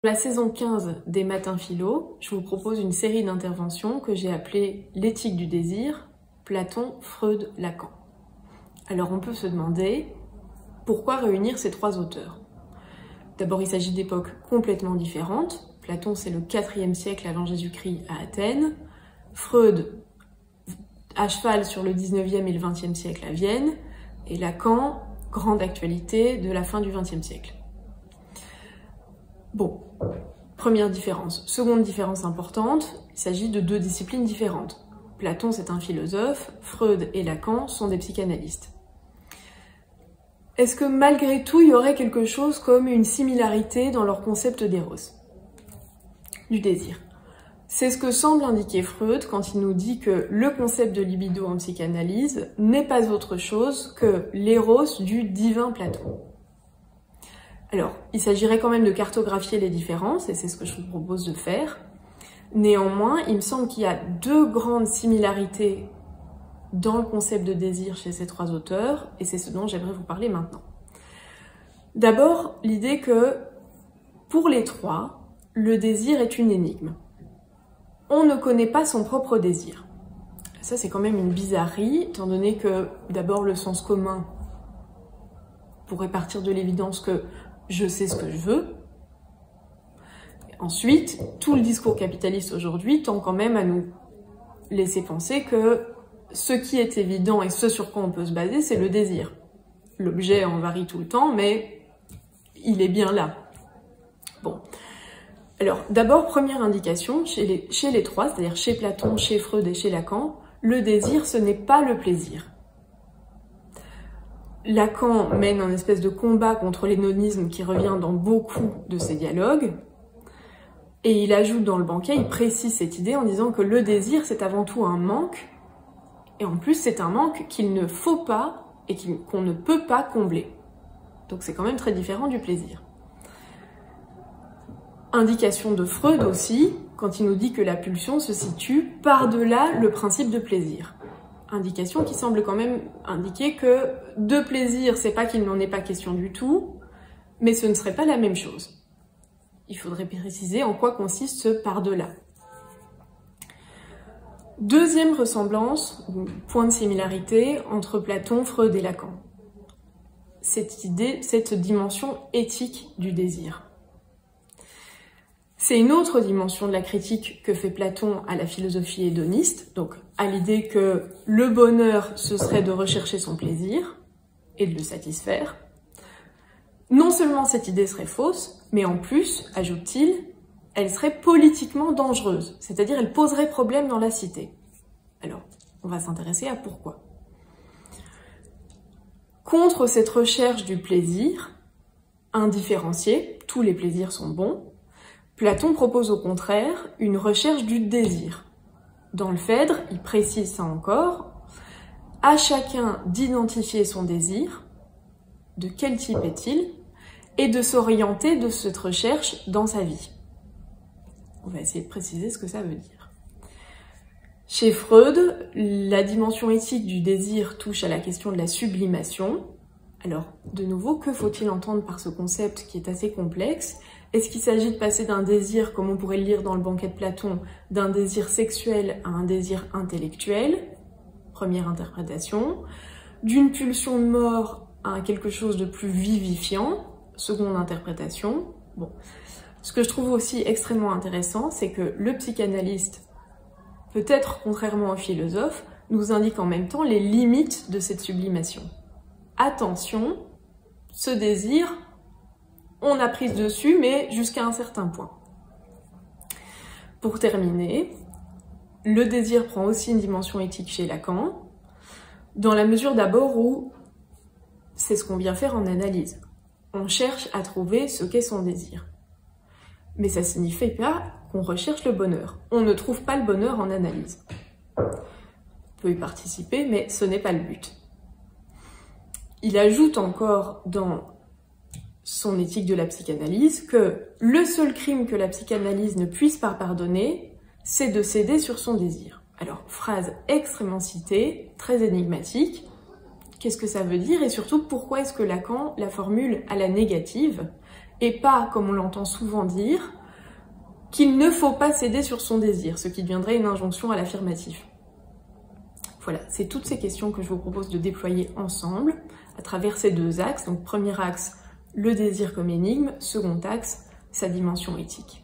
Pour la saison 15 des Matins Philo, je vous propose une série d'interventions que j'ai appelée l'éthique du désir, Platon, Freud, Lacan. Alors on peut se demander pourquoi réunir ces trois auteurs. D'abord, il s'agit d'époques complètement différentes. Platon, c'est le 4e siècle avant Jésus-Christ à Athènes. Freud, à cheval sur le 19e et le 20e siècle à Vienne. Et Lacan, grande actualité de la fin du 20e siècle. Bon, première différence. Seconde différence importante, il s'agit de deux disciplines différentes. Platon, c'est un philosophe, Freud et Lacan sont des psychanalystes. Est-ce que malgré tout, il y aurait quelque chose comme une similarité dans leur concept d'éros, du désir? C'est ce que semble indiquer Freud quand il nous dit que le concept de libido en psychanalyse n'est pas autre chose que l'éros du divin Platon. Alors, il s'agirait quand même de cartographier les différences, et c'est ce que je vous propose de faire. Néanmoins, il me semble qu'il y a deux grandes similarités dans le concept de désir chez ces trois auteurs, et c'est ce dont j'aimerais vous parler maintenant. D'abord, l'idée que, pour les trois, le désir est une énigme. On ne connaît pas son propre désir. Ça, c'est quand même une bizarrerie, étant donné que, d'abord, le sens commun pourrait partir de l'évidence que je sais ce que je veux. Ensuite, tout le discours capitaliste aujourd'hui tend quand même à nous laisser penser que ce qui est évident et ce sur quoi on peut se baser, c'est le désir. L'objet en varie tout le temps, mais il est bien là. Bon. Alors, d'abord, première indication, chez les trois, c'est-à-dire chez Platon, chez Freud et chez Lacan, le désir, ce n'est pas le plaisir. Lacan mène un espèce de combat contre l'hédonisme qui revient dans beaucoup de ses dialogues, et il ajoute dans le banquet, il précise cette idée en disant que le désir, c'est avant tout un manque, et en plus c'est un manque qu'il ne faut pas et qu'on ne peut pas combler. Donc c'est quand même très différent du plaisir. Indication de Freud aussi, quand il nous dit que la pulsion se situe par-delà le principe de plaisir. Indication qui semble quand même indiquer que de plaisir, c'est pas qu'il n'en est pas question du tout, mais ce ne serait pas la même chose. Il faudrait préciser en quoi consiste ce par-delà. Deuxième ressemblance, ou point de similarité, entre Platon, Freud et Lacan. Cette dimension éthique du désir. C'est une autre dimension de la critique que fait Platon à la philosophie hédoniste, donc à l'idée que le bonheur, ce serait de rechercher son plaisir et de le satisfaire. Non seulement cette idée serait fausse, mais en plus, ajoute-t-il, elle serait politiquement dangereuse, c'est-à-dire elle poserait problème dans la cité. Alors, on va s'intéresser à pourquoi. Contre cette recherche du plaisir, indifférencié, tous les plaisirs sont bons, Platon propose au contraire une recherche du désir. Dans le Phèdre, il précise ça encore, à chacun d'identifier son désir, de quel type est-il, et de s'orienter de cette recherche dans sa vie. On va essayer de préciser ce que ça veut dire. Chez Freud, la dimension éthique du désir touche à la question de la sublimation. Alors, de nouveau, que faut-il entendre par ce concept qui est assez complexe ? Est-ce qu'il s'agit de passer d'un désir, comme on pourrait le lire dans le banquet de Platon, d'un désir sexuel à un désir intellectuel? Première interprétation. D'une pulsion de mort à quelque chose de plus vivifiant? Seconde interprétation. Bon. Ce que je trouve aussi extrêmement intéressant, c'est que le psychanalyste, peut-être contrairement au philosophe, nous indique en même temps les limites de cette sublimation. Attention, ce désir, on a prise dessus, mais jusqu'à un certain point. Pour terminer, le désir prend aussi une dimension éthique chez Lacan, dans la mesure d'abord où c'est ce qu'on vient faire en analyse. On cherche à trouver ce qu'est son désir. Mais ça ne signifie pas qu'on recherche le bonheur. On ne trouve pas le bonheur en analyse. On peut y participer, mais ce n'est pas le but. Il ajoute encore dans son éthique de la psychanalyse que le seul crime que la psychanalyse ne puisse pas pardonner, c'est de céder sur son désir. Alors, phrase extrêmement citée, très énigmatique. Qu'est-ce que ça veut dire et surtout pourquoi est-ce que Lacan la formule à la négative et pas, comme on l'entend souvent dire, qu'il ne faut pas céder sur son désir, ce qui deviendrait une injonction à l'affirmatif. Voilà, c'est toutes ces questions que je vous propose de déployer ensemble à travers ces deux axes. Donc premier axe, le désir comme énigme, second axe, sa dimension éthique.